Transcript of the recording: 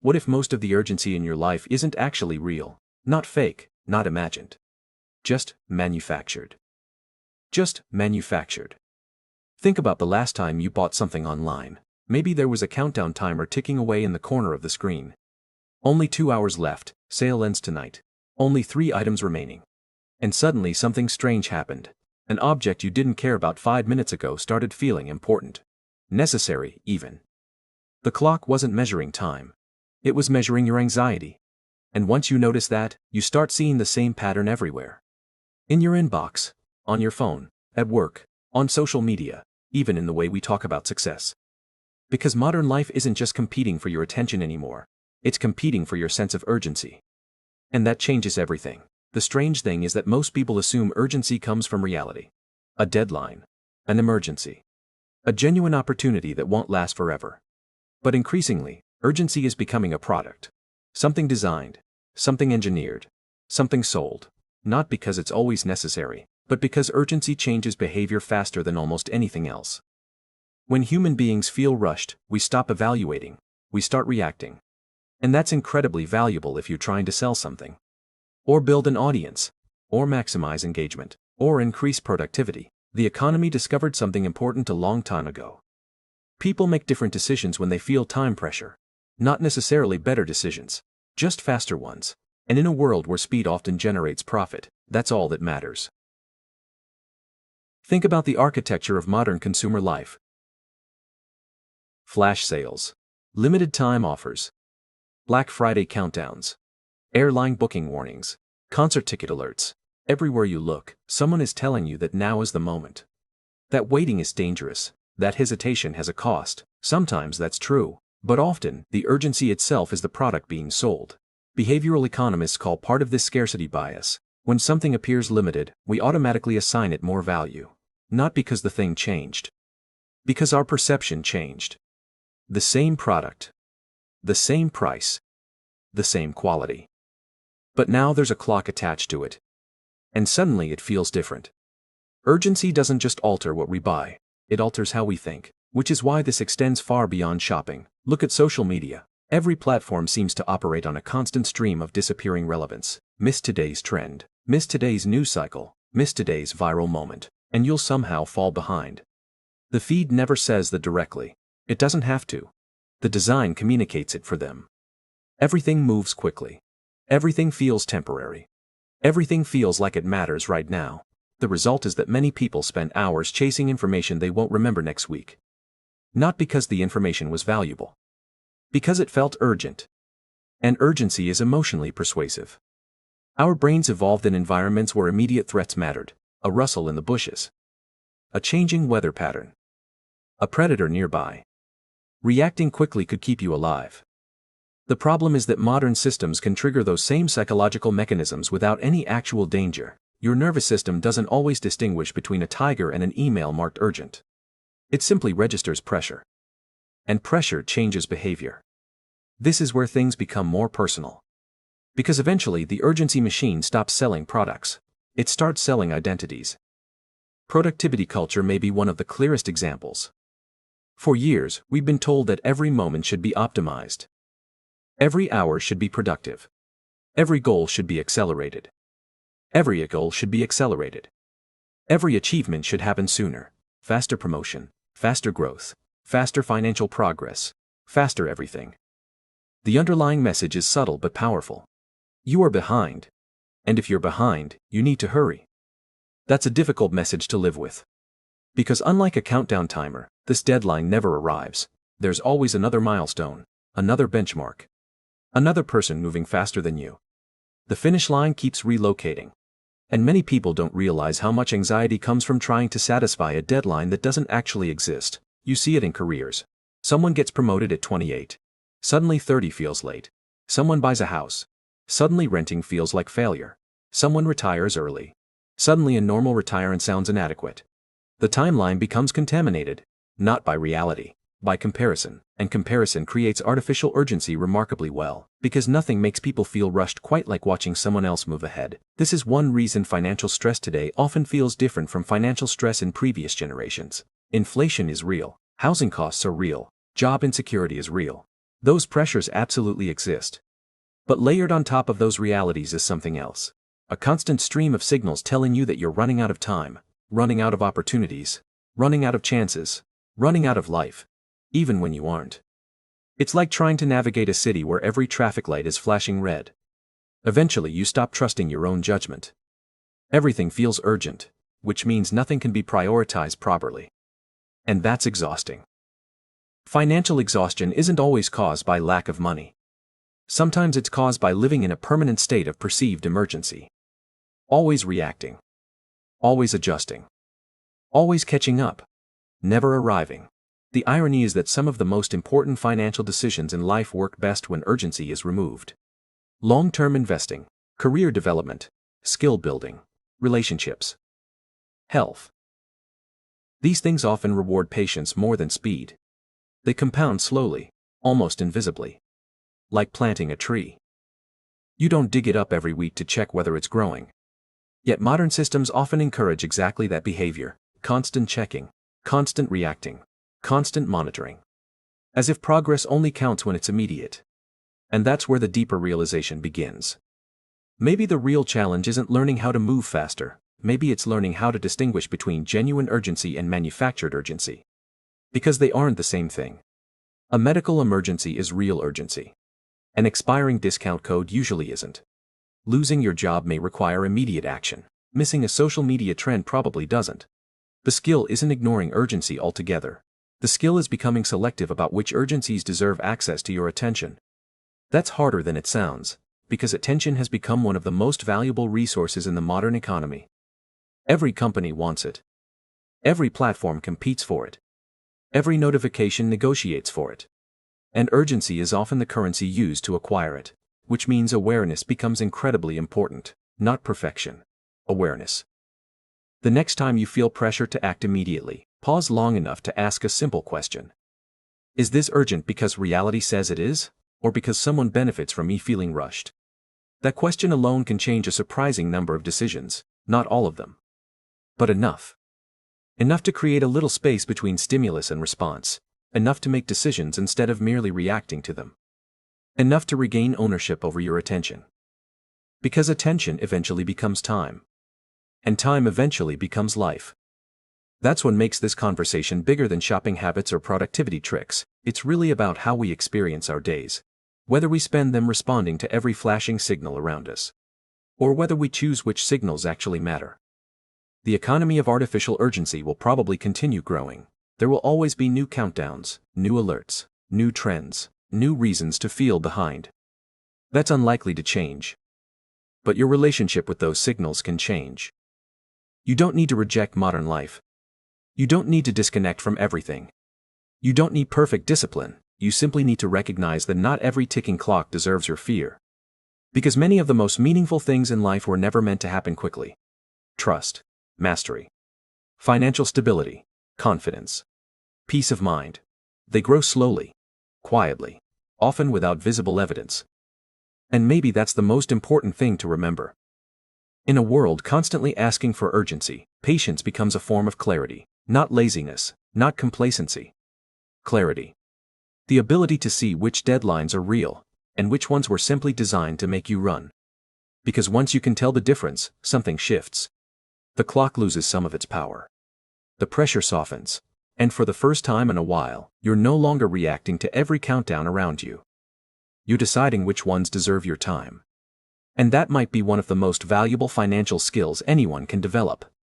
What if most of the urgency in your life isn't actually real, not fake, not imagined? Just manufactured. Just manufactured. Think about the last time you bought something online. Maybe there was a countdown timer ticking away in the corner of the screen. Only 2 hours left, sale ends tonight. Only 3 items remaining. And suddenly something strange happened. An object you didn't care about 5 minutes ago started feeling important. Necessary, even. The clock wasn't measuring time. It was measuring your anxiety. And once you notice that, you start seeing the same pattern everywhere. In your inbox, on your phone, at work, on social media, even in the way we talk about success. Because modern life isn't just competing for your attention anymore. It's competing for your sense of urgency. And that changes everything. The strange thing is that most people assume urgency comes from reality. A deadline. An emergency. A genuine opportunity that won't last forever. But increasingly, urgency is becoming a product. Something designed. Something engineered. Something sold. Not because it's always necessary, but because urgency changes behavior faster than almost anything else. When human beings feel rushed, we stop evaluating. We start reacting. And that's incredibly valuable if you're trying to sell something. Or build an audience. Or maximize engagement. Or increase productivity. The economy discovered something important a long time ago. People make different decisions when they feel time pressure. Not necessarily better decisions. Just faster ones. And in a world where speed often generates profit, that's all that matters. Think about the architecture of modern consumer life. Flash sales. Limited time offers. Black Friday countdowns. Airline booking warnings. Concert ticket alerts. Everywhere you look, someone is telling you that now is the moment. That waiting is dangerous. That hesitation has a cost. Sometimes that's true, but often, the urgency itself is the product being sold. Behavioral economists call part of this scarcity bias. When something appears limited, we automatically assign it more value. Not because the thing changed. Because our perception changed. The same product. The same price. The same quality. But now there's a clock attached to it. And suddenly it feels different. Urgency doesn't just alter what we buy, it alters how we think, which is why this extends far beyond shopping. Look at social media. Every platform seems to operate on a constant stream of disappearing relevance. Miss today's trend, miss today's news cycle, miss today's viral moment, and you'll somehow fall behind. The feed never says that directly. It doesn't have to. The design communicates it for them. Everything moves quickly. Everything feels temporary. Everything feels like it matters right now. The result is that many people spend hours chasing information they won't remember next week. Not because the information was valuable. Because it felt urgent. And urgency is emotionally persuasive. Our brains evolved in environments where immediate threats mattered. A rustle in the bushes. A changing weather pattern. A predator nearby. Reacting quickly could keep you alive. The problem is that modern systems can trigger those same psychological mechanisms without any actual danger. Your nervous system doesn't always distinguish between a tiger and an email marked urgent. It simply registers pressure. And pressure changes behavior. This is where things become more personal. Because eventually the urgency machine stops selling products. It starts selling identities. Productivity culture may be one of the clearest examples. For years, we've been told that every moment should be optimized. Every hour should be productive. Every goal should be accelerated. Every goal should be accelerated. Every achievement should happen sooner. Faster promotion, faster growth, faster financial progress, faster everything. The underlying message is subtle but powerful. You are behind. And if you're behind, you need to hurry. That's a difficult message to live with. Because unlike a countdown timer, this deadline never arrives. There's always another milestone, another benchmark. Another person moving faster than you. The finish line keeps relocating. And many people don't realize how much anxiety comes from trying to satisfy a deadline that doesn't actually exist. You see it in careers. Someone gets promoted at 28. Suddenly 30 feels late. Someone buys a house. Suddenly renting feels like failure. Someone retires early. Suddenly a normal retirement sounds inadequate. The timeline becomes contaminated, not by reality, by comparison, and comparison creates artificial urgency remarkably well, because nothing makes people feel rushed quite like watching someone else move ahead. This is one reason financial stress today often feels different from financial stress in previous generations. Inflation is real, housing costs are real, job insecurity is real. Those pressures absolutely exist. But layered on top of those realities is something else. A constant stream of signals telling you that you're running out of time, running out of opportunities, running out of chances, running out of life, even when you aren't. It's like trying to navigate a city where every traffic light is flashing red. Eventually you stop trusting your own judgment. Everything feels urgent, which means nothing can be prioritized properly. And that's exhausting. Financial exhaustion isn't always caused by lack of money. Sometimes it's caused by living in a permanent state of perceived emergency. Always reacting. Always adjusting. Always catching up. Never arriving. The irony is that some of the most important financial decisions in life work best when urgency is removed. Long-term investing, career development, skill building, relationships, health. These things often reward patience more than speed. They compound slowly, almost invisibly. Like planting a tree. You don't dig it up every week to check whether it's growing. Yet modern systems often encourage exactly that behavior: constant checking, constant reacting, constant monitoring. As if progress only counts when it's immediate. And that's where the deeper realization begins. Maybe the real challenge isn't learning how to move faster, maybe it's learning how to distinguish between genuine urgency and manufactured urgency. Because they aren't the same thing. A medical emergency is real urgency. An expiring discount code usually isn't. Losing your job may require immediate action. Missing a social media trend probably doesn't. The skill isn't ignoring urgency altogether. The skill is becoming selective about which urgencies deserve access to your attention. That's harder than it sounds, because attention has become one of the most valuable resources in the modern economy. Every company wants it. Every platform competes for it. Every notification negotiates for it. And urgency is often the currency used to acquire it. Which means awareness becomes incredibly important, not perfection. Awareness. The next time you feel pressure to act immediately, pause long enough to ask a simple question. Is this urgent because reality says it is, or because someone benefits from me feeling rushed? That question alone can change a surprising number of decisions, not all of them. But enough. Enough to create a little space between stimulus and response. Enough to make decisions instead of merely reacting to them. Enough to regain ownership over your attention. Because attention eventually becomes time. And time eventually becomes life. That's what makes this conversation bigger than shopping habits or productivity tricks. It's really about how we experience our days. Whether we spend them responding to every flashing signal around us. Or whether we choose which signals actually matter. The economy of artificial urgency will probably continue growing. There will always be new countdowns, new alerts, new trends, new reasons to feel behind. That's unlikely to change. But your relationship with those signals can change. You don't need to reject modern life. You don't need to disconnect from everything. You don't need perfect discipline, you simply need to recognize that not every ticking clock deserves your fear. Because many of the most meaningful things in life were never meant to happen quickly. Trust, mastery, financial stability, confidence, peace of mind. They grow slowly, quietly, often without visible evidence. And maybe that's the most important thing to remember. In a world constantly asking for urgency, patience becomes a form of clarity, not laziness, not complacency. Clarity. The ability to see which deadlines are real, and which ones were simply designed to make you run. Because once you can tell the difference, something shifts. The clock loses some of its power. The pressure softens. And for the first time in a while, you're no longer reacting to every countdown around you. You're deciding which ones deserve your time. And that might be one of the most valuable financial skills anyone can develop.